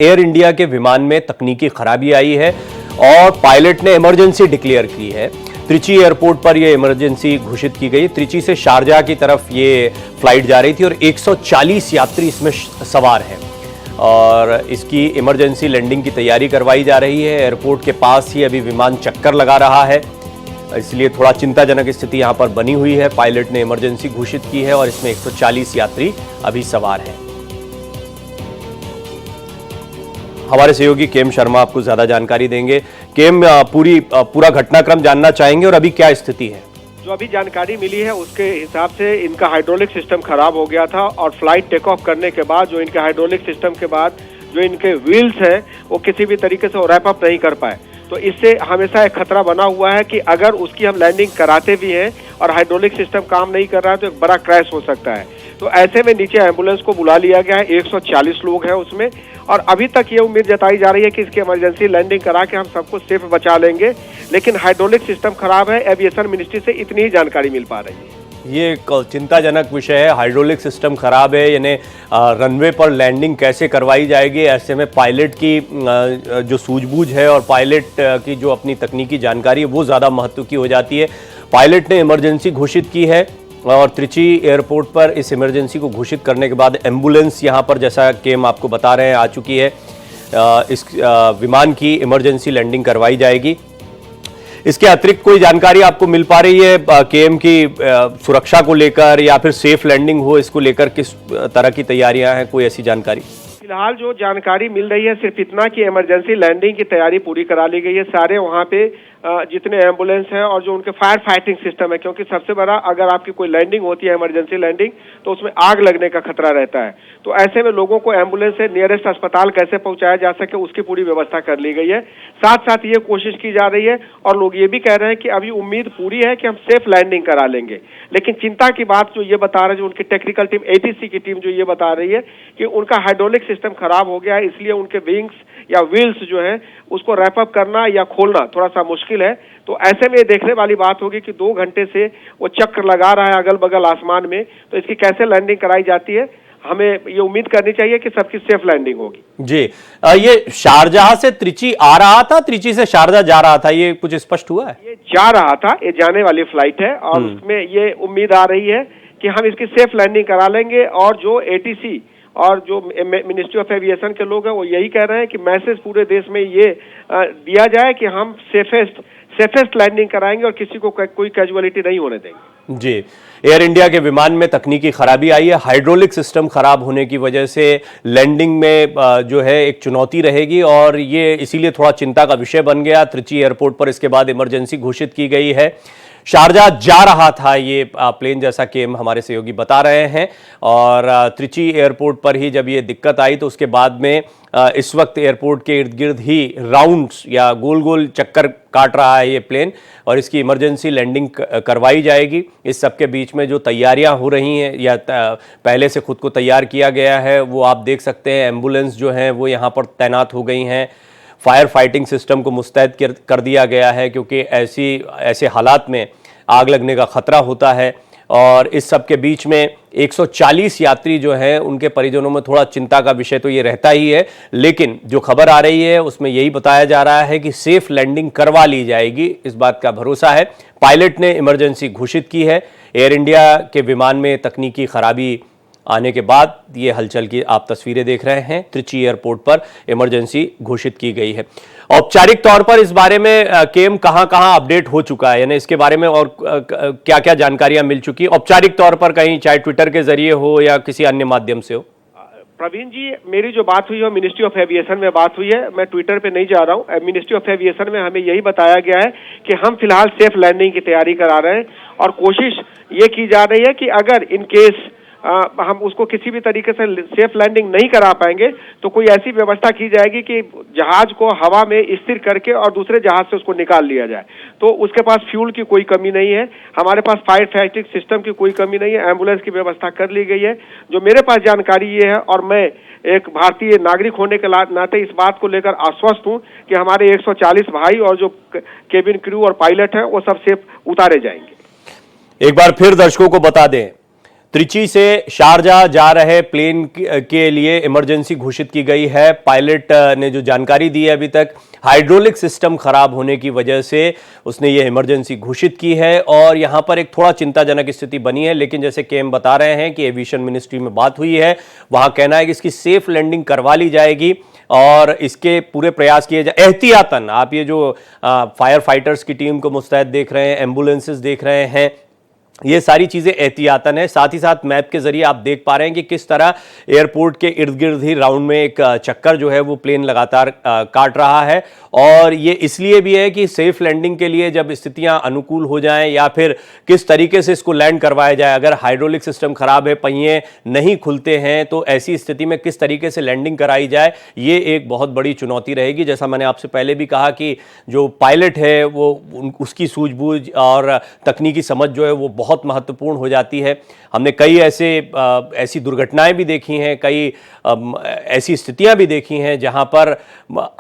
Air India के विमान में तकनीकी खराबी आई है और पायलट ने इमरजेंसी डिक्लेयर की है। त्रिची एयरपोर्ट पर यह इमरजेंसी घोषित की गई। त्रिची से शारजाह की तरफ ये फ्लाइट जा रही थी और 140 यात्री इसमें सवार हैं और इसकी इमरजेंसी लैंडिंग की तैयारी करवाई जा रही है। एयरपोर्ट के पास ही अभी विमान चक्कर लगा रहा है, इसलिए थोड़ा चिंताजनक स्थिति यहां पर बनी हुई है। पायलट ने इमरजेंसी घोषित की है और इसमें 140 यात्री अभी सवार हैं। हमारे सहयोगी केम शर्मा आपको ज्यादा जानकारी देंगे। केम, पूरा घटनाक्रम जानना चाहेंगे और अभी क्या स्थिति है? जो अभी जानकारी मिली है उसके हिसाब से इनका हाइड्रोलिक सिस्टम खराब हो गया था और फ्लाइट टेक ऑफ करने के बाद जो इनके हाइड्रोलिक सिस्टम के बाद जो इनके व्हील्स हैं वो किसी भी तरीके से रैप अप नहीं कर पाए। तो इससे हमेशा एक खतरा बना हुआ है कि अगर उसकी हम लैंडिंग कराते भी हैं और हाइड्रोलिक सिस्टम काम नहीं कर रहा है तो एक बड़ा क्रैश हो सकता है। तो ऐसे में नीचे एम्बुलेंस को बुला लिया गया है। 140 लोग हैं उसमें और अभी तक ये उम्मीद जताई जा रही है कि इसकी इमरजेंसी लैंडिंग करा के हम सबको सेफ बचा लेंगे, लेकिन हाइड्रोलिक सिस्टम खराब है। एविएशन मिनिस्ट्री से इतनी ही जानकारी मिल पा रही है। ये चिंताजनक विषय है। हाइड्रोलिक सिस्टम खराब है, यानी रनवे पर लैंडिंग कैसे करवाई जाएगी। ऐसे में पायलट की जो सूझबूझ है और पायलट की जो अपनी तकनीकी जानकारी है वो ज़्यादा महत्व की हो जाती है। पायलट ने इमरजेंसी घोषित की है और त्रिची एयरपोर्ट पर इस इमरजेंसी को घोषित करने के बाद एम्बुलेंस यहां पर, जैसा कि हम आपको बता रहे हैं, आ चुकी है। इस विमान की इमरजेंसी लैंडिंग करवाई जाएगी। इसके अतिरिक्त कोई जानकारी आपको मिल पा रही है केएम की सुरक्षा को लेकर या फिर सेफ लैंडिंग हो, इसको लेकर किस तरह की तैयारियां हैं? कोई ऐसी जानकारी? फिलहाल जो जानकारी मिल रही है सिर्फ इतना कि इमरजेंसी लैंडिंग की तैयारी पूरी करा ली गई है। सारे वहाँ पे जितने एम्बुलेंस हैं और जो उनके फायर फाइटिंग सिस्टम है, क्योंकि सबसे बड़ा अगर आपकी कोई लैंडिंग होती है इमरजेंसी लैंडिंग तो उसमें आग लगने का खतरा रहता है। तो ऐसे में लोगों को एम्बुलेंस से नियरेस्ट अस्पताल कैसे पहुंचाया जा सके उसकी पूरी व्यवस्था कर ली गई है। साथ साथ ये कोशिश की जा रही है और लोग ये भी कह रहे हैं कि अभी उम्मीद पूरी है कि हम सेफ लैंडिंग करा लेंगे, लेकिन चिंता की बात जो ये बता रहे हैं, जो उनकी टेक्निकल टीम एटीसी की टीम जो ये बता रही है कि उनका हाइड्रोलिक सिस्टम खराब हो गया है, इसलिए उनके विंग्स या व्हील्स जो है उसको रैप अप करना या खोलना थोड़ा सा मुश्किल है। तो ऐसे में देखने वाली बात होगी कि 2 घंटे से वो चक्र लगा रहा है अगल बगल आसमान में, तो इसकी कैसे लैंडिंग कराई जाती है। हमें ये उम्मीद करनी चाहिए कि सबकी सेफ लैंडिंग होगी। जी, ये शारजाह से त्रिची आ रहा था, त्रिची से शारजाह जा रहा था, ये कुछ स्पष्ट हुआ है? ये जा रहा था, ये जाने वाली फ्लाइट है और उसमें ये उम्मीद आ रही है कि हम इसकी सेफ लैंडिंग करा लेंगे। और जो एटीसी और जो मिनिस्ट्री ऑफ एविएशन के लोग हैं वो यही कह रहे हैं कि मैसेज पूरे देश में ये दिया जाए कि हम सेफेस्ट लैंडिंग कराएंगे और किसी को कोई कैजुअलिटी नहीं होने देंगे। जी, एयर इंडिया के विमान में तकनीकी खराबी आई है। हाइड्रोलिक सिस्टम खराब होने की वजह से लैंडिंग में जो है एक चुनौती रहेगी और ये इसीलिए थोड़ा चिंता का विषय बन गया। त्रिची एयरपोर्ट पर इसके बाद इमरजेंसी घोषित की गई है। शारजाह जा रहा था ये प्लेन, जैसा कि हमारे सहयोगी बता रहे हैं, और त्रिची एयरपोर्ट पर ही जब ये दिक्कत आई तो उसके बाद में इस वक्त एयरपोर्ट के इर्द गिर्द ही राउंड्स या गोल गोल चक्कर काट रहा है ये प्लेन और इसकी इमरजेंसी लैंडिंग करवाई जाएगी। इस सब के बीच में जो तैयारियां हो रही हैं या पहले से खुद को तैयार किया गया है वो आप देख सकते हैं। एम्बुलेंस जो हैं वो यहाँ पर तैनात हो गई हैं। फायर फाइटिंग सिस्टम को मुस्तैद कर दिया गया है क्योंकि ऐसे हालात में आग लगने का खतरा होता है। और इस सब के बीच में 140 यात्री जो हैं उनके परिजनों में थोड़ा चिंता का विषय तो ये रहता ही है, लेकिन जो खबर आ रही है उसमें यही बताया जा रहा है कि सेफ लैंडिंग करवा ली जाएगी, इस बात का भरोसा है। पायलट ने इमरजेंसी घोषित की है। एयर इंडिया के विमान में तकनीकी खराबी आने के बाद ये हलचल की आप तस्वीरें देख रहे हैं। त्रिची एयरपोर्ट पर इमरजेंसी घोषित की गई है। औपचारिक तौर पर इस बारे में केम कहां अपडेट हो चुका है, यानी इसके बारे में और क्या क्या जानकारियां मिल चुकी है औपचारिक तौर पर, कहीं चाहे ट्विटर के जरिए हो या किसी अन्य माध्यम से हो? प्रवीण जी, मेरी जो बात हुई है मिनिस्ट्री ऑफ एविएशन में बात हुई है। मैं ट्विटर पे नहीं जा रहा हूँ। मिनिस्ट्री ऑफ एविएशन में हमें यही बताया गया है कि हम फिलहाल सेफ लैंडिंग की तैयारी करा रहे हैं और कोशिश ये की जा रही है कि अगर इन केस हम उसको किसी भी तरीके से सेफ लैंडिंग नहीं करा पाएंगे तो कोई ऐसी व्यवस्था की जाएगी कि जहाज को हवा में स्थिर करके और दूसरे जहाज से उसको निकाल लिया जाए। तो उसके पास फ्यूल की कोई कमी नहीं है, हमारे पास फायर फाइटिंग सिस्टम की कोई कमी नहीं है, एम्बुलेंस की व्यवस्था कर ली गई है। जो मेरे पास जानकारी ये है और मैं एक भारतीय नागरिक होने के नाते इस बात को लेकर आश्वस्त हूँ कि हमारे 140 भाई और जो केबिन क्रू और पायलट हैं वो सब सेफ उतारे जाएंगे। एक बार फिर दर्शकों को बता दें, त्रिची से शारजाह जा रहे प्लेन के लिए इमरजेंसी घोषित की गई है। पायलट ने जो जानकारी दी है अभी तक, हाइड्रोलिक सिस्टम खराब होने की वजह से उसने ये इमरजेंसी घोषित की है और यहां पर एक थोड़ा चिंताजनक स्थिति बनी है। लेकिन जैसे केएम बता रहे हैं कि एविएशन मिनिस्ट्री में बात हुई है, वहां कहना है कि इसकी सेफ लैंडिंग करवा ली जाएगी और इसके पूरे प्रयास किए जाए एहतियातन। आप ये जो फायर फाइटर्स की टीम को मुस्तैद देख रहे हैं, एम्बुलेंसेस देख रहे हैं, ये सारी चीजें एहतियातन है। साथ ही साथ मैप के जरिए आप देख पा रहे हैं कि किस तरह एयरपोर्ट के इर्द गिर्द ही राउंड में एक चक्कर जो है वो प्लेन लगातार काट रहा है। और ये इसलिए भी है कि सेफ लैंडिंग के लिए जब स्थितियां अनुकूल हो जाएं या फिर किस तरीके से इसको लैंड करवाया जाए। अगर हाइड्रोलिक सिस्टम खराब है, पहिए नहीं खुलते हैं, तो ऐसी स्थिति में किस तरीके से लैंडिंग कराई जाए, ये एक बहुत बड़ी चुनौती रहेगी। जैसा मैंने आपसे पहले भी कहा कि जो पायलट है वो उसकी सूझबूझ और तकनीकी समझ जो है वो बहुत महत्वपूर्ण हो जाती है। हमने कई ऐसी दुर्घटनाएं भी देखी हैं, कई ऐसी स्थितियां भी देखी हैं जहां पर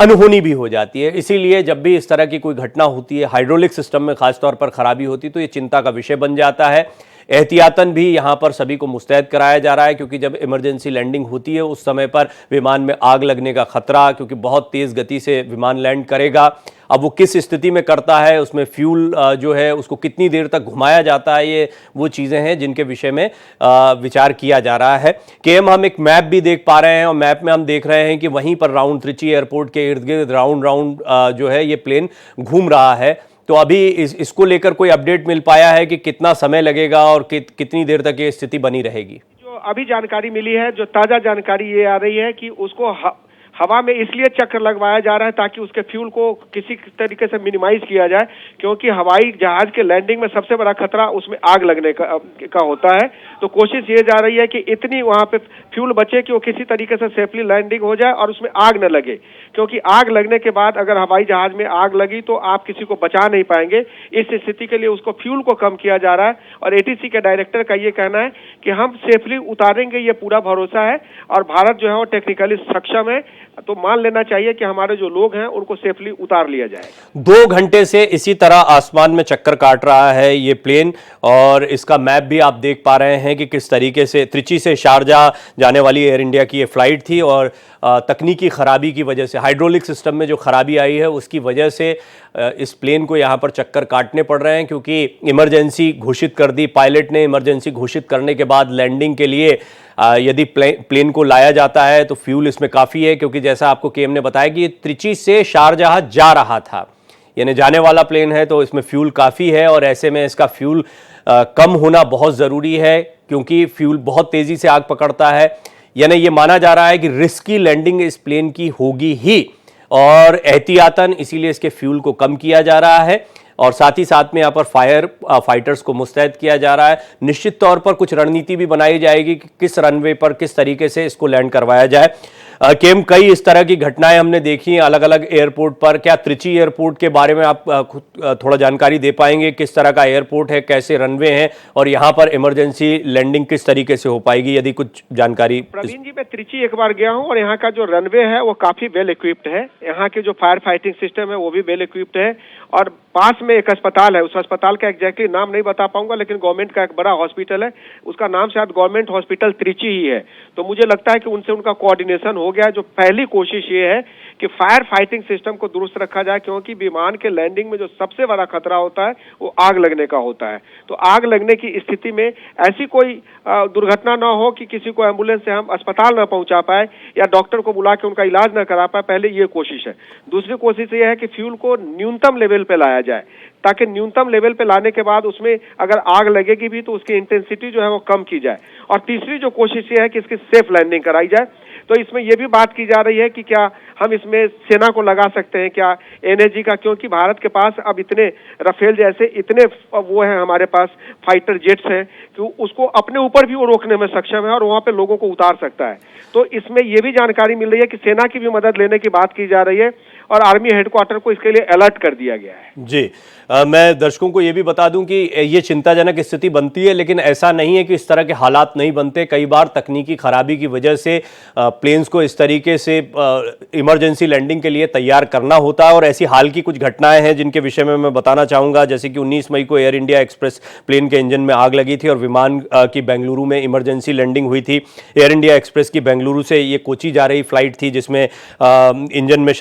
अनहोनी भी हो जाती है। इसीलिए जब भी इस तरह की कोई घटना होती है, हाइड्रोलिक सिस्टम में खासतौर पर खराबी होती है, तो ये चिंता का विषय बन जाता है। एहतियातन भी यहां पर सभी को मुस्तैद कराया जा रहा है, क्योंकि जब इमरजेंसी लैंडिंग होती है उस समय पर विमान में आग लगने का खतरा, क्योंकि बहुत तेज गति से विमान लैंड करेगा। अब वो किस स्थिति में करता है, उसमें फ्यूल जो है उसको कितनी देर तक घुमाया जाता है, ये वो चीज़ें हैं जिनके विषय में विचार किया जा रहा है। केएम, हम एक मैप भी देख पा रहे हैं और मैप में हम देख रहे हैं कि वहीं पर राउंड त्रिची एयरपोर्ट के इर्द गिर्द राउंड जो है ये प्लेन घूम रहा है। तो अभी इसको लेकर कोई अपडेट मिल पाया है कि कितना समय लगेगा और कितनी देर तक ये स्थिति बनी रहेगी? जो अभी जानकारी मिली है, जो ताजा जानकारी ये आ रही है कि उसको हवा में इसलिए चक्कर लगवाया जा रहा है ताकि उसके फ्यूल को किसी तरीके से मिनिमाइज किया जाए, क्योंकि हवाई जहाज के लैंडिंग में सबसे बड़ा खतरा उसमें आग लगने का होता है। तो कोशिश ये जा रही है कि इतनी वहां पे फ्यूल बचे कि वो किसी तरीके से सेफली लैंडिंग हो जाए और उसमें आग न लगे, क्योंकि आग लगने के बाद अगर हवाई जहाज में आग लगी तो आप किसी को बचा नहीं पाएंगे। इस स्थिति के लिए उसको फ्यूल को कम किया जा रहा है और एटीसी के डायरेक्टर का ये कहना है कि हम सेफली उतारेंगे, ये पूरा भरोसा है और भारत जो है वो टेक्निकली सक्षम है। तो मान लेना चाहिए कि हमारे जो लोग हैं उनको सेफली उतार लिया जाए। 2 घंटे से इसी तरह आसमान में चक्कर काट रहा है ये प्लेन और इसका मैप भी आप देख पा रहे हैं कि किस तरीके से त्रिची से शारजाह जाने वाली एयर इंडिया की ये फ्लाइट थी और तकनीकी खराबी की वजह से, हाइड्रोलिक सिस्टम में जो खराबी आई है उसकी वजह से इस प्लेन को यहाँ पर चक्कर काटने पड़ रहे हैं, क्योंकि इमरजेंसी घोषित कर दी पायलट ने। इमरजेंसी घोषित करने के बाद लैंडिंग के लिए यदि प्लेन को लाया जाता है तो फ्यूल इसमें काफ़ी है, क्योंकि जैसा आपको केएम ने बताया कि ये त्रिची से शारजाह जा रहा था, यानी जाने वाला प्लेन है, तो इसमें फ्यूल काफ़ी है और ऐसे में इसका फ्यूल कम होना बहुत ज़रूरी है, क्योंकि फ्यूल बहुत तेज़ी से आग पकड़ता है। यानी ये माना जा रहा है कि रिस्की लैंडिंग इस प्लेन की होगी ही और एहतियातन इसीलिए इसके फ्यूल को कम किया जा रहा है और साथ ही साथ में यहाँ पर फायर फाइटर्स को मुस्तैद किया जा रहा है। निश्चित तौर पर कुछ रणनीति भी बनाई जाएगी कि किस रनवे पर किस तरीके से इसको लैंड करवाया जाए। केएम, कई इस तरह की घटनाएं हमने देखी हैं अलग अलग एयरपोर्ट पर। क्या त्रिची एयरपोर्ट के बारे में आप खुद थोड़ा जानकारी दे पाएंगे? किस तरह का एयरपोर्ट है, कैसे रनवे हैं और यहाँ पर इमरजेंसी लैंडिंग किस तरीके से हो पाएगी, यदि कुछ जानकारी? प्रवीण जी, मैं त्रिची एक बार गया हूँ और यहाँ का जो रनवे है वो काफी वेल इक्विप्ड है। यहाँ के जो फायर फाइटिंग सिस्टम है वो भी वेल इक्विप्ड है और पास में एक अस्पताल है। उस अस्पताल का एग्जैक्टली नाम नहीं बता पाऊंगा, लेकिन गवर्नमेंट का एक बड़ा हॉस्पिटल है, उसका नाम शायद गवर्नमेंट हॉस्पिटल त्रिची ही है। तो मुझे लगता है कि उनसे उनका कोऑर्डिनेशन हो गया। जो पहली कोशिश ये है कि फायर फाइटिंग सिस्टम को दुरुस्त रखा जाए, क्योंकि विमान के लैंडिंग में जो सबसे बड़ा खतरा होता है वो आग लगने का होता है। तो आग लगने की स्थिति में ऐसी कोई दुर्घटना ना हो कि किसी को एम्बुलेंस से हम अस्पताल ना पहुंचा पाए या डॉक्टर को बुला के उनका इलाज ना करा पाए, पहले ये कोशिश है। दूसरी कोशिश ये है कि फ्यूल को न्यूनतम लेवल पे लाया जाए, ताकि न्यूनतम लेवल पे लाने के बाद उसमें अगर आग लगेगी भी तो उसकी इंटेंसिटी जो है वो कम की जाए। और तीसरी जो कोशिश ये है कि इसकी सेफ लैंडिंग कराई जाए। तो इसमें यह भी बात की जा रही है कि क्या हम इसमें सेना को लगा सकते हैं, क्या एनएजी का, क्योंकि भारत के पास अब इतने राफेल जैसे इतने वो हैं, हमारे पास फाइटर जेट्स हैं कि उसको अपने ऊपर भी वो रोकने में सक्षम है और वहां पे लोगों को उतार सकता है। तो इसमें यह भी जानकारी मिल रही है कि सेना की भी मदद लेने की बात की जा रही है और आर्मी हेडक्वार्टर को इसके लिए अलर्ट कर दिया गया है। जी, मैं दर्शकों को यह भी बता दूं कि ये चिंताजनक स्थिति बनती है, लेकिन ऐसा नहीं है कि इस तरह के हालात नहीं बनते। कई बार तकनीकी खराबी की वजह से प्लेन्स को इस तरीके से इमरजेंसी लैंडिंग के लिए तैयार करना होता है। और ऐसी हाल की कुछ घटनाएं हैं जिनके विषय में मैं बताना चाहूँगा, जैसे कि 19 मई को एयर इंडिया एक्सप्रेस प्लेन के इंजन में आग लगी थी और विमान की बेंगलुरु में इमरजेंसी लैंडिंग हुई थी। एयर इंडिया एक्सप्रेस की बेंगलुरु से ये कोची जा रही फ्लाइट थी, जिसमें इंजन में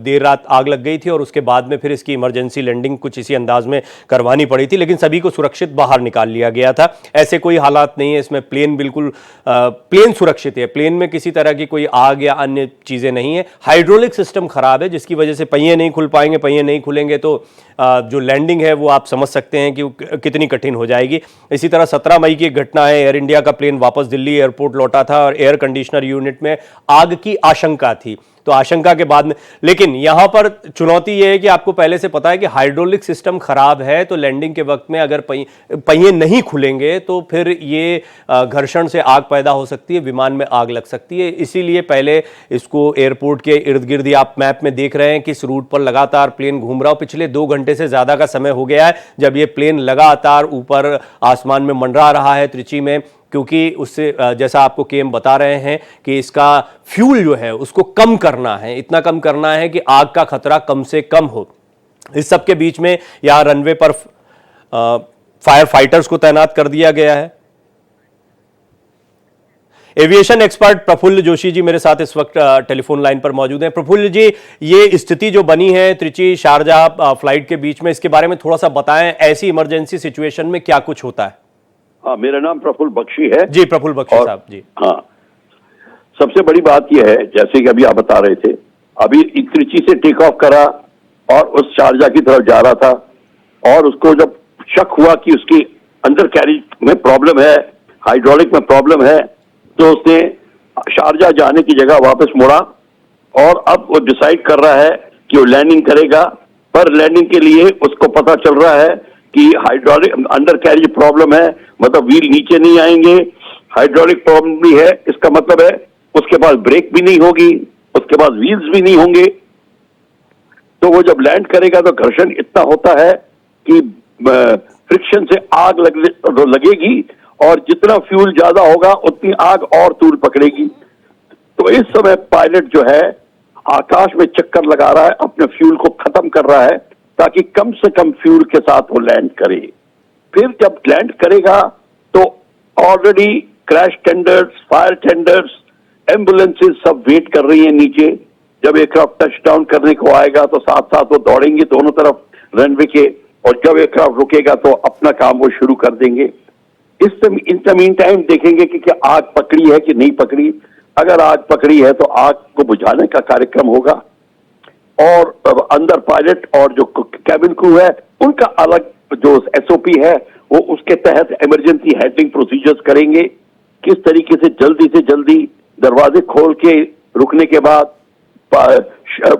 देर रात आग लग गई थी और उसके बाद में फिर इसकी इमरजेंसी लैंडिंग कुछ इसी अंदाज में करवानी पड़ी थी, लेकिन सभी को सुरक्षित बाहर निकाल लिया गया था। ऐसे कोई हालात नहीं है इसमें, प्लेन बिल्कुल प्लेन सुरक्षित है, प्लेन में किसी तरह की कोई आग या अन्य चीजें नहीं है। हाइड्रोलिक सिस्टम खराब है जिसकी वजह से पहिए नहीं खुल पाएंगे, पहिए नहीं खुलेंगे तो जो लैंडिंग है वो आप समझ सकते हैं कि कितनी कठिन हो जाएगी। इसी तरह 17 मई की घटना है, एयर इंडिया का प्लेन वापस दिल्ली एयरपोर्ट लौटा था और एयर कंडीशनर यूनिट में आग की आशंका थी, तो आशंका के बाद में, लेकिन यहां पर चुनौती यह है कि आपको पहले से पता है कि हाइड्रोलिक सिस्टम खराब है, तो लैंडिंग के वक्त में अगर पहिए नहीं खुलेंगे तो फिर ये घर्षण से आग पैदा हो सकती है, विमान में आग लग सकती है। इसीलिए पहले इसको एयरपोर्ट के इर्द गिर्द, आप मैप में देख रहे हैं किस रूट पर लगातार प्लेन घूम रहा हो। पिछले 2 घंटे से ज्यादा का समय हो गया है जब ये प्लेन लगातार ऊपर आसमान में मंडरा रहा है त्रिची में, क्योंकि उससे जैसा आपको केएम बता रहे हैं कि इसका फ्यूल जो है उसको कम करना है, इतना कम करना है कि आग का खतरा कम से कम हो। इस सब के बीच में यहां रनवे पर फायर फाइटर्स को तैनात कर दिया गया है। एविएशन एक्सपर्ट प्रफुल्ल जोशी जी मेरे साथ इस वक्त टेलीफोन लाइन पर मौजूद हैं। प्रफुल्ल जी, ये स्थिति जो बनी है त्रिची शारजाह फ्लाइट के बीच में, इसके बारे में थोड़ा सा बताएं, ऐसी इमरजेंसी सिचुएशन में क्या कुछ होता है? हाँ, मेरा नाम प्रफुल्ल बख्शी है जी। प्रफुल्ल बख्शी साहब जी। हाँ, सबसे बड़ी बात यह है, जैसे कि अभी आप बता रहे थे, अभी त्रिची से टेक ऑफ करा और उस शारजा की तरफ जा रहा था और उसको जब शक हुआ कि उसकी अंडर कैरेज में प्रॉब्लम है, हाइड्रोलिक में प्रॉब्लम है, तो उसने शारजा जाने की जगह वापस मुड़ा और अब वो डिसाइड कर रहा है कि वो लैंडिंग करेगा। पर लैंडिंग के लिए उसको पता चल रहा है कि हाइड्रोलिक अंडर कैरेज प्रॉब्लम है, मतलब व्हील नीचे नहीं आएंगे, हाइड्रोलिक प्रॉब्लम भी है, इसका मतलब है उसके पास ब्रेक भी नहीं होगी, उसके पास व्हील्स भी नहीं होंगे। तो वो जब लैंड करेगा तो घर्षण इतना होता है कि फ्रिक्शन से आग लगेगी और जितना फ्यूल ज्यादा होगा उतनी आग और तूल पकड़ेगी। तो इस समय पायलट जो है आकाश में चक्कर लगा रहा है, अपने फ्यूल को खत्म कर रहा है ताकि कम से कम फ्यूल के साथ वो लैंड करे। फिर जब लैंड करेगा तो already crash tenders, fire tenders, ambulances सब वेट कर रही हैं नीचे। जब एयरक्राफ्ट टच डाउन करने को आएगा तो साथ साथ वो दौड़ेंगे दोनों तरफ रनवे के, और जब एयरक्राफ्ट रुकेगा तो अपना काम वो शुरू कर देंगे। इन द मीन टाइम देखेंगे कि क्या आग पकड़ी है कि नहीं पकड़ी। अगर आग पकड़ी है तो आग को बुझाने का कार्यक्रम होगा और अंदर पायलट और जो कैबिन क्रू है उनका अलग जो एसओपी है वो उसके तहत इमरजेंसी हैंडलिंग प्रोसीजर्स करेंगे। किस तरीके से जल्दी दरवाजे खोल के रुकने के बाद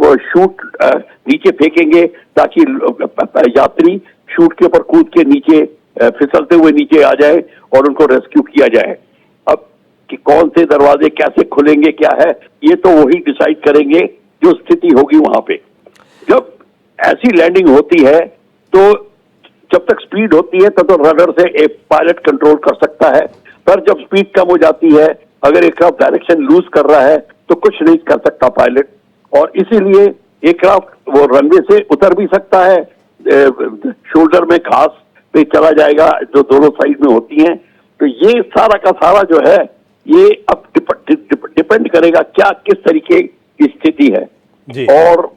वो शूट नीचे फेंकेंगे ताकि यात्री शूट के ऊपर कूद के नीचे फिसलते हुए नीचे आ जाए और उनको रेस्क्यू किया जाए। अब कि कौन से दरवाजे कैसे खुलेंगे क्या है, ये तो वही डिसाइड करेंगे जो स्थिति होगी वहां पे। जब ऐसी लैंडिंग होती है तो जब तक स्पीड होती है तब तो रडर से एक पायलट कंट्रोल कर सकता है, पर जब स्पीड कम हो जाती है, अगर एयरक्राफ्ट डायरेक्शन लूज कर रहा है तो कुछ नहीं कर सकता पायलट, और इसीलिए एयरक्राफ्ट वो रनवे से उतर भी सकता है, शोल्डर में घास पे चला जाएगा जो दोनों साइड में होती हैं। तो ये सारा का सारा जो है ये अब डिपेंड करेगा क्या किस तरीके की स्थिति है जी। और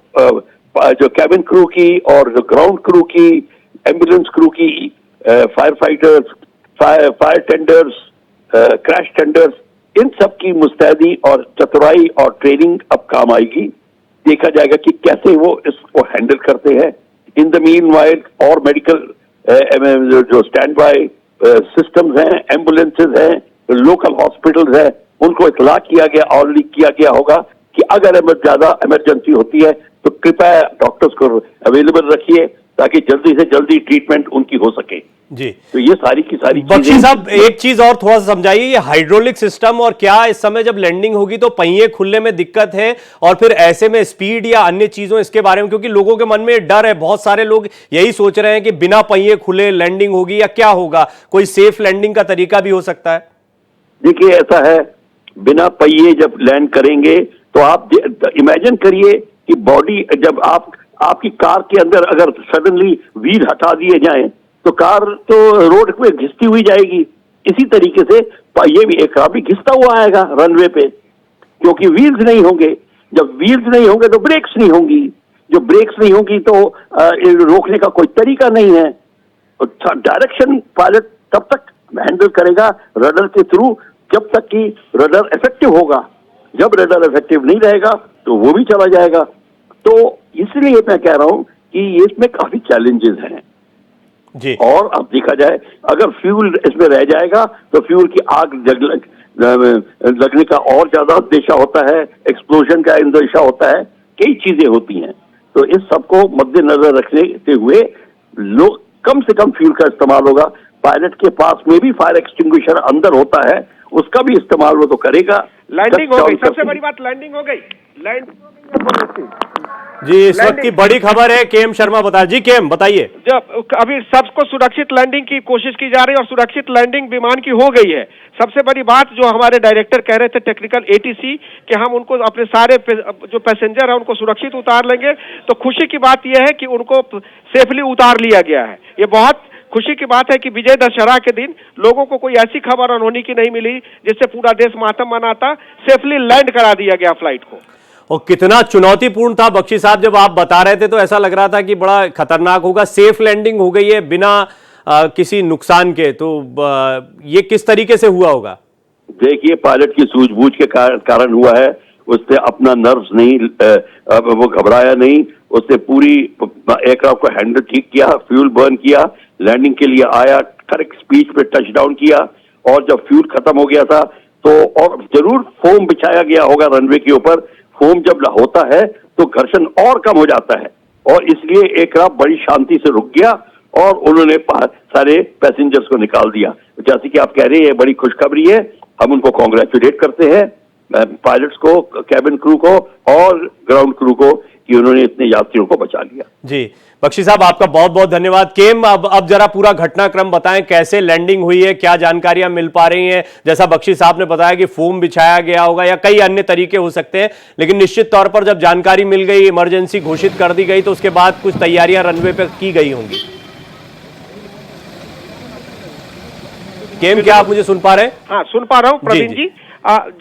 जो कैबिन क्रू की और जो ग्राउंड क्रू की, एम्बुलेंस क्रू की, firefighters, fire tenders, crash tenders, इन सब की मुस्तैदी और चतुराई और ट्रेनिंग अब काम आएगी। देखा जाएगा कि कैसे वो इसको हैंडल करते हैं। इन द मीन वाइल और मेडिकल जो स्टैंड बाय सिस्टम्स हैं, एम्बुलेंसेज हैं, लोकल हॉस्पिटल्स हैं, उनको इतला किया गया, ऑलरेडी किया गया होगा कि अगर ज्यादा इमरजेंसी होती है तो कृपया डॉक्टर्स को अवेलेबल रखिए ताकि जल्दी से जल्दी ट्रीटमेंट उनकी हो सके जी। तो ये सारी की सारी बख्शी साहब, एक चीज और थोड़ा सा समझाइए, ये हाइड्रोलिक सिस्टम और क्या इस समय जब लैंडिंग होगी तो पहिए खुलने में दिक्कत है, और फिर ऐसे में स्पीड या अन्य चीजों इसके बारे में, क्योंकि लोगों के मन में डर है, बहुत सारे लोग यही सोच रहे हैं कि बिना पहिए खुले लैंडिंग होगी या क्या होगा, कोई सेफ लैंडिंग का तरीका भी हो सकता है। देखिए ऐसा है बिना पहिए जब लैंड करेंगे तो आप इमेजिन करिए कि बॉडी जब आपकी कार के अंदर अगर सडनली व्हील हटा दिए जाएं तो कार तो रोड पे घिसती हुई जाएगी। इसी तरीके से ये भी एयरक्राफ्ट भी घिसता हुआ आएगा रनवे पे, क्योंकि व्हील्स नहीं होंगे। जब व्हील्स नहीं होंगे तो ब्रेक्स नहीं होंगी, जो ब्रेक्स नहीं होंगी तो रोकने का कोई तरीका नहीं है। डायरेक्शन पायलट तब तक हैंडल करेगा रडर के थ्रू जब तक कि रडर इफेक्टिव होगा। जब रडर इफेक्टिव नहीं रहेगा तो वो भी चला जाएगा। तो इसलिए मैं कह रहा हूं कि इसमें काफी चैलेंजेस हैं जी। और अब देखा जाए अगर फ्यूल इसमें रह जाएगा तो फ्यूल की आग लगने का और ज्यादा अंदेशा होता है, एक्सप्लोजन का अंदेशा होता है, कई चीजें होती हैं। तो इस सबको मद्देनजर रखते हुए लोग कम से कम फ्यूल का इस्तेमाल होगा। पायलट के पास में भी फायर एक्सटिंग्विशर अंदर होता है, उसका भी इस्तेमाल वो तो करेगा। लैंडिंग हो गई, सबसे बड़ी बात लैंडिंग हो गई, लैंडिंग जी। इस वक्त की बड़ी खबर है, केएम शर्मा बताइए। जी केएम बताइए। जब अभी सबको सुरक्षित लैंडिंग की कोशिश की जा रही है और सुरक्षित लैंडिंग विमान की हो गई है। सबसे बड़ी बात जो हमारे डायरेक्टर कह रहे थे टेक्निकल एटीसी कि हम उनको अपने सारे जो पैसेंजर है उनको सुरक्षित उतार लेंगे, तो खुशी की बात यह है कि उनको सेफली उतार लिया गया है। ये बहुत खुशी की बात है कि विजय दशहरा के दिन लोगों को कोई ऐसी खबर अनहोनी की नहीं मिली जिससे पूरा देश मातम मनाता। सेफली लैंड करा दिया गया फ्लाइट को। और कितना चुनौतीपूर्ण था बख्शी साहब, जब आप बता रहे थे तो ऐसा लग रहा था कि बड़ा खतरनाक होगा। सेफ लैंडिंग हो गई है बिना किसी नुकसान के, तो ये किस तरीके से हुआ होगा? देखिए, पायलट की सूझबूझ के कारण हुआ है। उसने अपना नर्व्स नहीं, वो घबराया नहीं, उसने पूरी एयरक्राफ्ट को हैंडल ठीक किया, फ्यूल बर्न किया, लैंडिंग के लिए आया, करेक्ट स्पीड पे टच डाउन किया। और जब फ्यूल खत्म हो गया था तो और जरूर फोम बिछाया गया होगा रनवे के ऊपर। फोम जब होता है तो घर्षण और कम हो जाता है और इसलिए एयरक्राफ्ट बड़ी शांति से रुक गया और उन्होंने सारे पैसेंजर्स को निकाल दिया। जैसे कि आप कह रहे हैं, बड़ी खुशखबरी है। हम उनको कॉन्ग्रेचुलेट करते हैं, पायलट्स को, कैबिन क्रू को और ग्राउंड क्रू को, कि उन्होंने इतने यात्रियों को बचा लिया। जी बख्शी साहब, आपका बहुत बहुत धन्यवाद। केम, अब जरा पूरा घटनाक्रम बताएं, कैसे लैंडिंग हुई है, क्या जानकारियां मिल पा रही हैं? जैसा बख्शी साहब ने बताया कि फोम बिछाया गया होगा या कई अन्य तरीके हो सकते हैं, लेकिन निश्चित तौर पर जब जानकारी मिल गई, इमरजेंसी घोषित कर दी गई, तो उसके बाद कुछ तैयारियां रनवे पर की गई होंगी। केम, क्या आप मुझे सुन पा रहे हैं? हाँ, सुन पा रहा हूँ प्रवीण जी।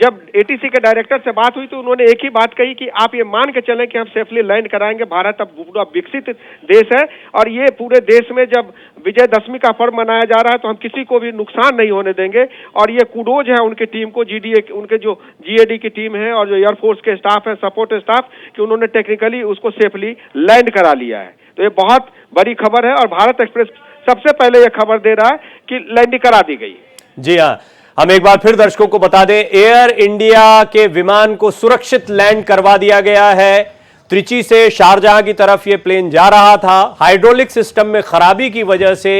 जब एटीसी के डायरेक्टर से बात हुई तो उन्होंने एक ही बात कही कि आप ये मान के चलें कि हम सेफली लैंड कराएंगे। भारत अब पूरा विकसित देश है और ये पूरे देश में जब विजयदशमी का पर्व मनाया जा रहा है तो हम किसी को भी नुकसान नहीं होने देंगे। और ये कुडोज है उनकी टीम को, जीडीए उनके जो जीएडी की टीम है और जो एयरफोर्स के स्टाफ है, सपोर्ट स्टाफ, कि उन्होंने टेक्निकली उसको सेफली लैंड करा लिया है। तो ये बहुत बड़ी खबर है और भारत एक्सप्रेस सबसे पहले ये खबर दे रहा है कि लैंडिंग करा दी गई। जी हाँ, हम एक बार फिर दर्शकों को बता दें, एयर इंडिया के विमान को सुरक्षित लैंड करवा दिया गया है। त्रिची से शारजाह की तरफ यह प्लेन जा रहा था। हाइड्रोलिक सिस्टम में खराबी की वजह से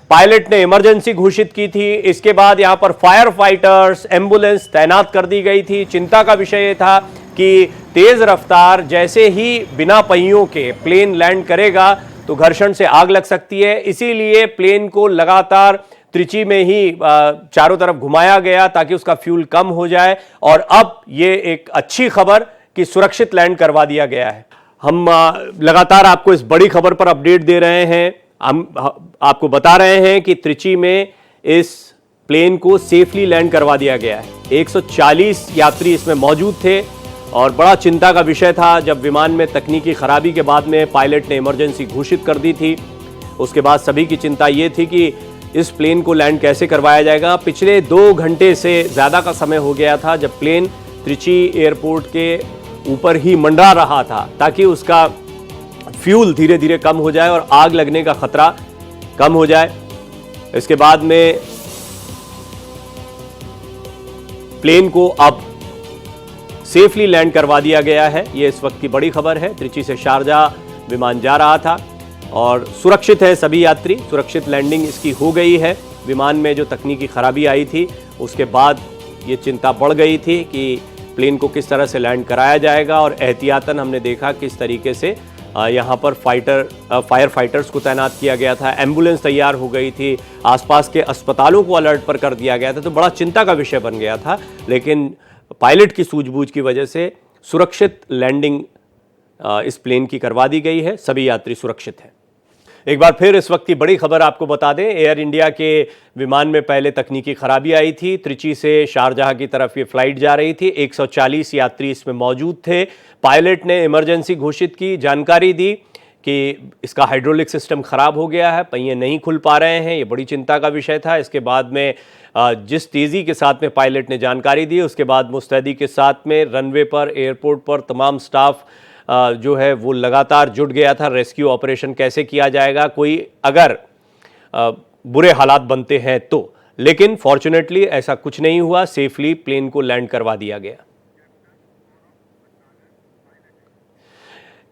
पायलट ने इमरजेंसी घोषित की थी। इसके बाद यहां पर फायर फाइटर्स, एम्बुलेंस तैनात कर दी गई थी। चिंता का विषय यह था कि तेज रफ्तार जैसे ही बिना पहियों के प्लेन लैंड करेगा तो घर्षण से आग लग सकती है। इसीलिए प्लेन को लगातार त्रिची में ही चारों तरफ घुमाया गया ताकि उसका फ्यूल कम हो जाए। और अब ये एक अच्छी खबर कि सुरक्षित लैंड करवा दिया गया है। हम लगातार आपको इस बड़ी खबर पर अपडेट दे रहे हैं। हम आपको बता रहे हैं कि त्रिची में इस प्लेन को सेफली लैंड करवा दिया गया है। 140 यात्री इसमें मौजूद थे और बड़ा चिंता का विषय था जब विमान में तकनीकी खराबी के बाद में पायलट ने इमरजेंसी घोषित कर दी थी। उसके बाद सभी की चिंता ये थी कि इस प्लेन को लैंड कैसे करवाया जाएगा। पिछले 2 घंटे से ज़्यादा का समय हो गया था जब प्लेन त्रिची एयरपोर्ट के ऊपर ही मंडरा रहा था ताकि उसका फ्यूल धीरे धीरे कम हो जाए और आग लगने का खतरा कम हो जाए। इसके बाद में प्लेन को अब सेफली लैंड करवा दिया गया है। यह इस वक्त की बड़ी खबर है। त्रिची से शारजाह विमान जा रहा था और सुरक्षित है सभी यात्री। सुरक्षित लैंडिंग इसकी हो गई है। विमान में जो तकनीकी खराबी आई थी उसके बाद ये चिंता बढ़ गई थी कि प्लेन को किस तरह से लैंड कराया जाएगा और एहतियातन हमने देखा किस तरीके से यहाँ पर फायर फाइटर्स को तैनात किया गया था। एम्बुलेंस तैयार हो गई थी, आसपास के अस्पतालों को अलर्ट पर कर दिया गया था। तो बड़ा चिंता का विषय बन गया था। लेकिन पायलट की सूझबूझ की वजह से सुरक्षित लैंडिंग इस प्लेन की करवा दी गई है। सभी यात्री सुरक्षित हैं। एक बार फिर इस वक्त की बड़ी खबर आपको बता दें, एयर इंडिया के विमान में पहले तकनीकी खराबी आई थी। त्रिची से शारजाह की तरफ ये फ्लाइट जा रही थी। 140 यात्री इसमें मौजूद थे। पायलट ने इमरजेंसी घोषित की, जानकारी दी कि इसका हाइड्रोलिक सिस्टम खराब हो गया है, पहिए नहीं खुल पा रहे हैं। ये बड़ी चिंता का विषय था। इसके बाद में जिस तेज़ी के साथ में पायलट ने जानकारी दी, उसके बाद मुस्तैदी के साथ में रनवे पर, एयरपोर्ट पर तमाम स्टाफ जो है वो लगातार जुट गया था। रेस्क्यू ऑपरेशन कैसे किया जाएगा, कोई अगर बुरे हालात बनते हैं तो। लेकिन फॉर्चुनेटली ऐसा कुछ नहीं हुआ, सेफली प्लेन को लैंड करवा दिया गया।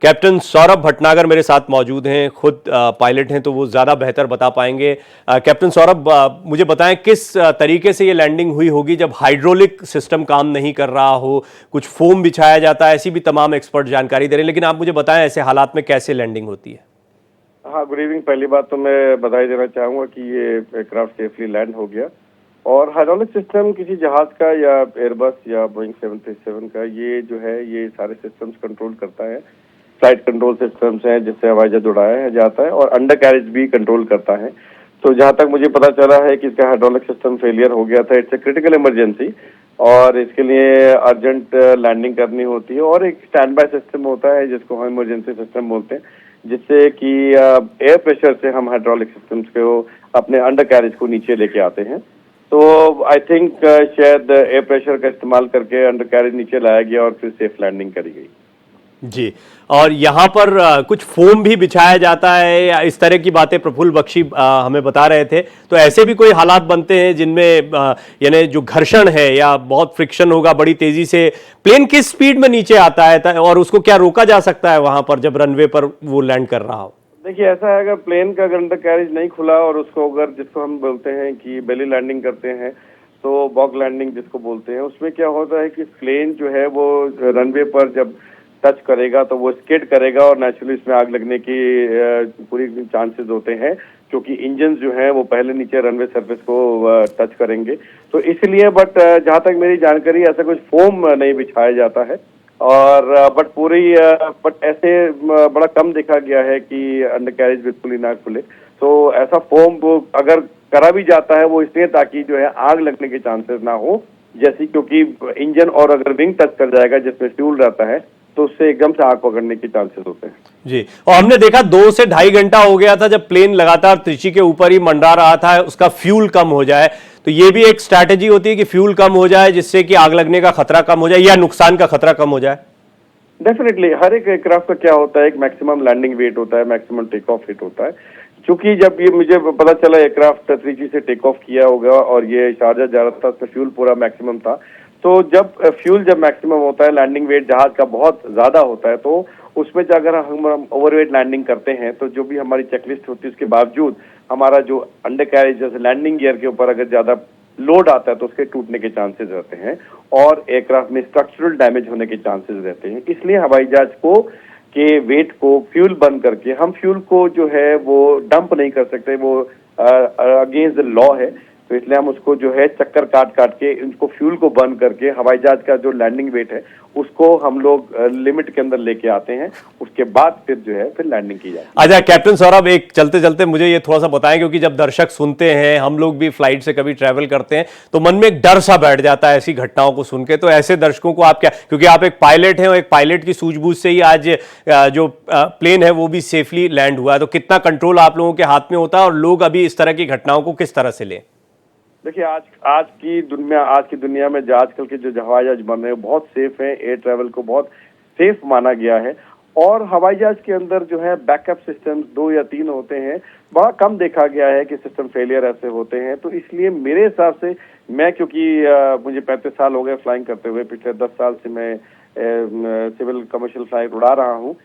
कैप्टन सौरभ भटनागर मेरे साथ मौजूद हैं, खुद पायलट हैं तो वो ज़्यादा बेहतर बता पाएंगे। कैप्टन सौरभ, मुझे बताएं किस तरीके से ये लैंडिंग हुई होगी जब हाइड्रोलिक सिस्टम काम नहीं कर रहा हो, कुछ फोम बिछाया जाता है, ऐसी भी तमाम एक्सपर्ट जानकारी दे रहे हैं, लेकिन आप मुझे बताएं ऐसे हालात में कैसे लैंडिंग होती है। हाँ, गुड इवनिंग। पहली बात तो मैं बधाई देना चाहूँगा कि ये एयरक्राफ्ट सेफली लैंड हो गया। और हाइड्रोलिक सिस्टम किसी जहाज का या एयरबस या बोइंग 737 का ये जो है ये सारे सिस्टम्स कंट्रोल करता है। फ्लाइट कंट्रोल सिस्टम्स हैं जिससे हवाई जहाज उड़ाया जाता है और अंडर कैरेज भी कंट्रोल करता है। तो जहाँ तक मुझे पता चला है कि इसका हाइड्रोलिक सिस्टम फेलियर हो गया था। इट्स ए क्रिटिकल इमरजेंसी और इसके लिए अर्जेंट लैंडिंग करनी होती है और एक स्टैंड बाय सिस्टम होता है जिसको हम इमरजेंसी सिस्टम बोलते हैं, जिससे कि एयर प्रेशर से हम हाइड्रोलिक सिस्टम्स को अपने अंडर कैरेज को नीचे लेके आते हैं। तो आई थिंक शायद एयर प्रेशर का इस्तेमाल करके अंडर कैरेज नीचे लाया गया और फिर सेफ लैंडिंग करी गई। जी, और यहाँ पर कुछ फोम भी बिछाया जाता है या इस तरह की बातें प्रफुल्ल बख्शी हमें बता रहे थे। तो ऐसे भी कोई हालात बनते हैं जिनमें यानी जो घर्षण है या बहुत फ्रिक्शन होगा, बड़ी तेजी से प्लेन किस स्पीड में नीचे आता है और उसको क्या रोका जा सकता है वहां पर जब रनवे पर वो लैंड कर रहा हो? देखिए, ऐसा है, अगर प्लेन का अंडर कैरेज नहीं खुला और उसको अगर जिसको हम बोलते हैं कि बेली लैंडिंग करते हैं तो बॉग लैंडिंग जिसको बोलते हैं, उसमें क्या होता है कि प्लेन जो है वो रनवे पर जब टच करेगा तो वो स्किड करेगा और नेचुरली इसमें आग लगने की पूरी चांसेस होते हैं, क्योंकि इंजन जो है वो पहले नीचे रनवे सरफेस को टच करेंगे। तो इसलिए बट जहाँ तक मेरी जानकारी ऐसा कुछ फोम नहीं बिछाया जाता है और बट ऐसे बड़ा कम देखा गया है कि अंडर कैरेज बिल्कुल ही ना खुले। तो ऐसा फोम वो अगर करा भी जाता है वो इसलिए ताकि जो है आग लगने के चांसेस ना हो, जैसे क्योंकि इंजन और अगर विंग टच कर जाएगा जिसमें फ्यूल रहता है तो उससे एकदम से आग पकड़ने के चांसेस होते हैं। जी, और हमने देखा 2 से ढाई घंटा हो गया था जब प्लेन लगातार त्रिची के ऊपर ही मंडरा रहा था, उसका फ्यूल कम हो जाए। तो ये भी एक स्ट्रैटेजी होती है कि फ्यूल कम हो जाए जिससे कि आग लगने का खतरा कम हो जाए या नुकसान का खतरा कम हो जाए। डेफिनेटली हर एक एयरक्राफ्ट का क्या होता है, एक मैक्सिमम लैंडिंग वेट होता है, मैक्सिमम टेक ऑफ वेट होता है। क्योंकि जब ये मुझे पता चला एयरक्राफ्ट त्रिची से टेक ऑफ किया होगा और ये शारजा जा रहा था, उसमें फ्यूल पूरा मैक्सिमम था। तो जब फ्यूल मैक्सिमम होता है, लैंडिंग वेट जहाज का बहुत ज्यादा होता है, तो उसमें अगर हम ओवरवेट लैंडिंग करते हैं तो जो भी हमारी चेकलिस्ट होती है उसके बावजूद हमारा जो अंडर कैरेज जैसे लैंडिंग गियर के ऊपर अगर ज्यादा लोड आता है तो उसके टूटने के चांसेस रहते हैं और एयरक्राफ्ट में स्ट्रक्चरल डैमेज होने के चांसेस रहते हैं। इसलिए हवाई जहाज को के वेट को फ्यूल बंद करके हम फ्यूल को जो है वो डंप नहीं कर सकते, वो अगेंस्ट द लॉ है। तो इसलिए हम उसको जो है चक्कर काट काट के इनको फ्यूल को बंद करके हवाई जहाज का जो लैंडिंग वेट है उसको हम लोग लिमिट के अंदर लेके आते हैं, उसके बाद फिर जो है फिर लैंडिंग की जाती है। अच्छा कैप्टन सौरभ, एक चलते चलते मुझे ये थोड़ा सा बताएं, क्योंकि जब दर्शक सुनते हैं, हम लोग भी फ्लाइट से कभी ट्रैवल करते हैं तो मन में एक डर सा बैठ जाता है ऐसी घटनाओं को सुन के। तो ऐसे दर्शकों को आप क्या, क्योंकि आप एक पायलट हैं और एक पायलट की सूझबूझ से ही आज जो प्लेन है वो भी सेफली लैंड हुआ है, तो कितना कंट्रोल आप लोगों के हाथ में होता है और लोग अभी इस तरह की घटनाओं को किस तरह से लें? देखिए, आज की दुनिया में जो आजकल के जो हवाई जहाज बन रहे हैं बहुत सेफ हैं। एयर ट्रैवल को बहुत सेफ माना गया है और हवाई जहाज के अंदर जो है बैकअप सिस्टम 2 या 3 होते हैं। बड़ा कम देखा गया है कि सिस्टम फेलियर ऐसे होते हैं। तो इसलिए मेरे हिसाब से मैं, क्योंकि मुझे 35 साल हो गए फ्लाइंग करते हुए, पिछले 10 साल से मैं सिविल कमर्शियल फ्लाइट उड़ा रहा हूँ।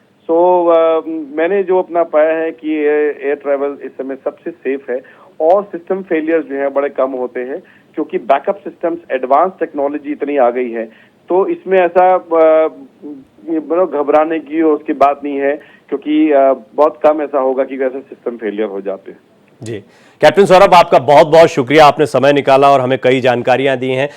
मैंने जो अपना पाया है कि एयर ट्रैवल इस समय सबसे सेफ है और सिस्टम फेलियर जो है बड़े कम होते हैं, क्योंकि बैकअप सिस्टम्स एडवांस टेक्नोलॉजी इतनी आ गई है। तो इसमें ऐसा घबराने की उसकी बात नहीं है, क्योंकि बहुत कम ऐसा होगा कि वैसे सिस्टम फेलियर हो जाते हैं। जी, कैप्टन सौरभ, आपका बहुत बहुत शुक्रिया, आपने समय निकाला और हमें कई जानकारियां दी हैं।